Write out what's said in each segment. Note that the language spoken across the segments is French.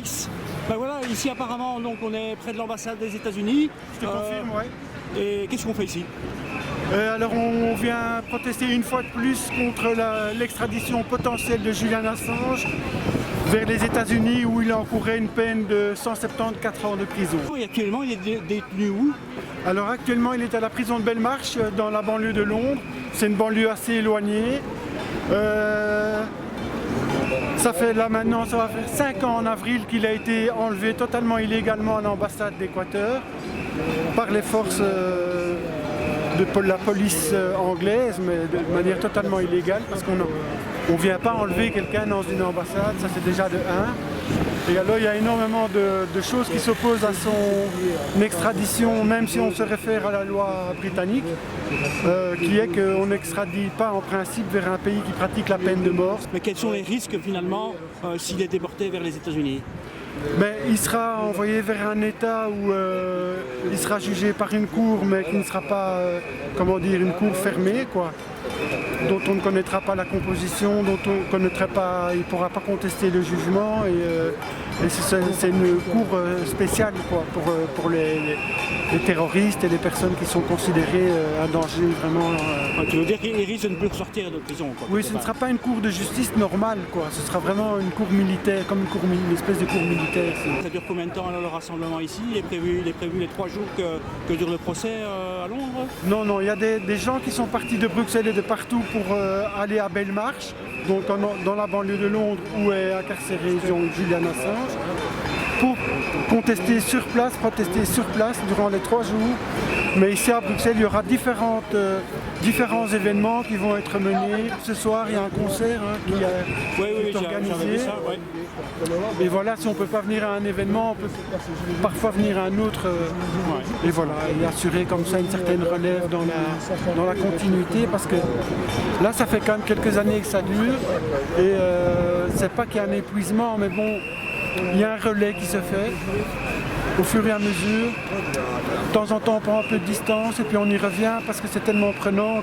Alix. Ben voilà, ici apparemment donc, on est près de l'ambassade des États-Unis. Je te confirme, oui. Et qu'est-ce qu'on fait ici? Alors on vient protester une fois de plus contre l'extradition potentielle de Julian Assange vers les États-Unis où il encourait une peine de 174 ans de prison. Et actuellement, il est détenu où? Alors actuellement, il est à la prison de Belmarsh dans la banlieue de Londres. C'est une banlieue assez éloignée. Ça fait là maintenant, ça va faire 5 ans en avril qu'il a été enlevé totalement illégalement à l'ambassade d'Équateur par les forces de la police anglaise, mais de manière totalement illégale, parce qu'on ne vient pas enlever quelqu'un dans une ambassade, ça c'est déjà de 1. Et alors il y a énormément de choses qui s'opposent à son extradition, même si on se réfère à la loi britannique, qui est qu'on n'extradite pas en principe vers un pays qui pratique la peine de mort. Mais quels sont les risques finalement s'il est déporté vers les États-Unis? Ben, il sera envoyé vers un État où il sera jugé par une cour, mais qui ne sera pas, comment dire, une cour fermée, quoi, dont on ne connaîtra pas la composition, dont on connaîtrait pas, il ne pourra pas contester le jugement, et c'est une cour spéciale, quoi, pour les terroristes et les personnes qui sont considérées un danger vraiment. Tu veux dire qu'il risque de ne plus ressortir de prison, quoi? Oui, ce ne sera pas une cour de justice normale, quoi. Ce sera vraiment une cour militaire, comme une espèce de cour militaire. Ça dure combien de temps alors, le rassemblement ici? Il est prévu les 3 jours que dure le procès à Londres? Non, il y a des gens qui sont partis de Bruxelles et de partout pour aller à Belmarsh, donc dans la banlieue de Londres où est incarcéré Julian Assange, pour contester sur place, protester sur place durant les 3 jours. Mais ici à Bruxelles, il y aura différents événements qui vont être menés. Ce soir, il y a un concert qui est organisé. Ça, ouais. Et voilà, si on ne peut pas venir à un événement, on peut parfois venir à un autre. Et voilà, et assurer comme ça une certaine relève dans la continuité, parce que là, ça fait quand même quelques années que ça dure. Et c'est pas qu'il y a un épuisement, mais bon, il y a un relais qui se fait au fur et à mesure. De temps en temps, on prend un peu de distance et puis on y revient parce que c'est tellement prenant,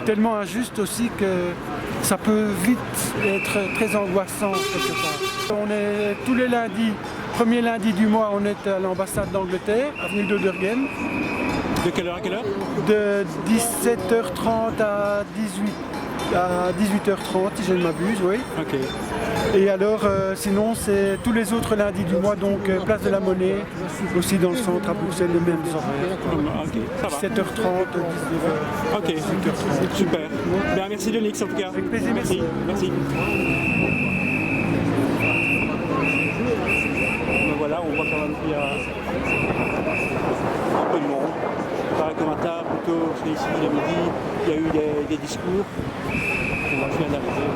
tellement injuste aussi, que ça peut vite être très angoissant quelque part. On est tous les lundis, premier lundi du mois, on est à l'ambassade d'Angleterre, avenue de Durghem. De quelle heure à quelle heure? De 17h30 à 18h30, si je ne m'abuse, oui. Ok. Et alors, sinon, c'est tous les autres lundis du mois, donc place de la Monnaie, aussi dans le centre à Bruxelles, les mêmes horaires. Ok, ça va. 7h30, 19h. Ok, 18h30. super. Bien, merci Denix en tout cas. Avec plaisir, merci. Merci. Ben voilà, on voit quand même qu'il y a un peu de monde. Pareil comme à table, plutôt, parce qu'ici, il est midi, il y a eu des discours. On vient d'arriver.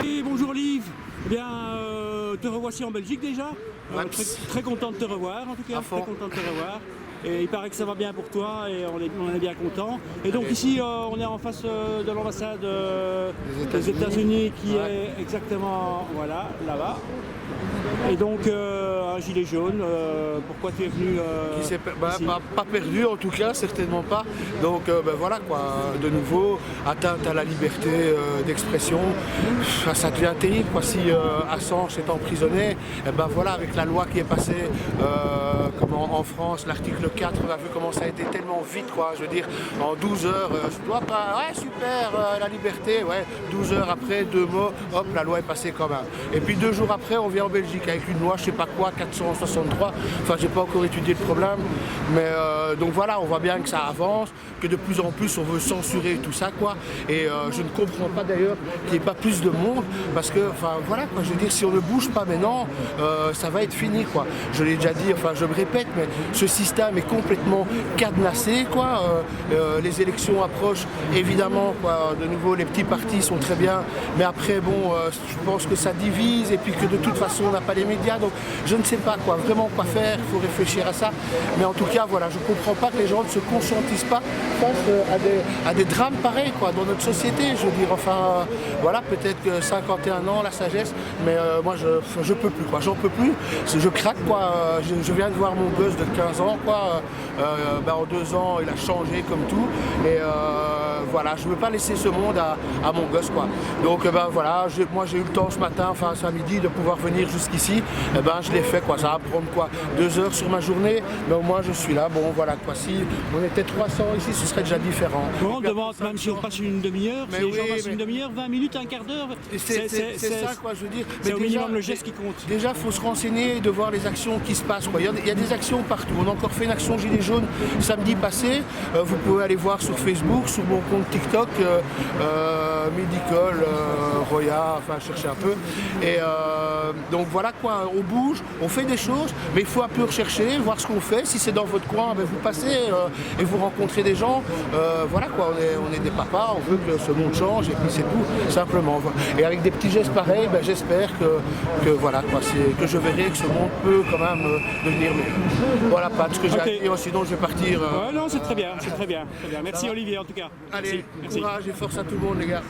Et bonjour Liv, eh bien te revoici en Belgique déjà, très content de te revoir en tout cas, très content de te revoir. Et il paraît que ça va bien pour toi et on est bien content. Et donc ici on est en face de l'ambassade des États-Unis qui est exactement voilà, là-bas. Et donc un gilet jaune, pourquoi tu es venu ici? Pas perdu en tout cas, certainement pas. Donc voilà quoi, de nouveau, atteinte à la liberté d'expression, ça devient terrible quoi. Si Assange est emprisonné, et voilà, avec la loi qui est passée en France, l'article 4, on a vu comment ça a été tellement vite quoi. Je veux dire, en 12 heures, je dois pas, ouais super, la liberté, ouais, 12 heures après, 2 mots, hop, la loi est passée quand même. Et puis 2 jours après, on vient en Belgique avec une loi, je sais pas quoi, 463, enfin j'ai pas encore étudié le problème, mais donc voilà, on voit bien que ça avance, que de plus en plus on veut censurer tout ça quoi, et je ne comprends pas d'ailleurs qu'il n'y ait pas plus de monde, parce que, enfin voilà quoi, je veux dire, si on ne bouge pas maintenant, ça va être fini quoi. Je l'ai déjà dit, enfin je me répète, mais ce système est complètement cadenassé, quoi. Les élections approchent, évidemment, quoi. De nouveau, les petits partis sont très bien, mais après, bon, je pense que ça divise, et puis que de toute façon, on n'a pas les médias, donc je ne sais pas, quoi, vraiment quoi faire, il faut réfléchir à ça. Mais en tout cas, voilà, je ne comprends pas que les gens ne se conscientisent pas face à des drames pareils, quoi, dans notre société. Je veux dire, enfin, voilà, peut-être que 51 ans, la sagesse, mais moi, je peux plus, quoi, j'en peux plus, je craque, quoi. Je viens de voir mon gosse de 15 ans, quoi. En 2 ans, il a changé comme tout, et voilà, je ne veux pas laisser ce monde à mon gosse, quoi. Donc, voilà, moi, j'ai eu le temps ce matin, enfin, ce midi, de pouvoir venir jusqu'ici. Je l'ai fait, quoi. Ça va prendre, quoi, 2 heures sur ma journée, mais au moins, je suis là. Bon, voilà, quoi. Si on était 300 ici, ce serait déjà différent. Bon, on demande même si on passe une demi-heure, si les gens passent une demi-heure, 20 minutes, un quart d'heure. C'est ça, quoi, je veux dire. C'est au minimum le geste qui compte. Déjà, il faut se renseigner, de voir les actions qui se passent, quoi. Il y a des actions partout. On a encore fait une action Gilets jaunes samedi passé. Vous pouvez aller voir sur Facebook, sur mon compte TikTok, Midicole, Roya, enfin, chercher un peu. Et donc voilà, quoi, on bouge, on fait des choses, mais il faut un peu rechercher, voir ce qu'on fait. Si c'est dans votre coin, vous passez et vous rencontrez des gens. Voilà, quoi, on est des papas, on veut que ce monde change, et puis c'est tout, simplement. Et avec des petits gestes pareils, j'espère que voilà, quoi, que je verrai que ce monde peut quand même devenir meilleur. Voilà, pas ce que j'ai à dire, sinon je vais partir. Ouais, non, c'est très bien, c'est très bien. Merci Olivier, en tout cas. Allez, merci. Courage et force à tout le monde, les gars.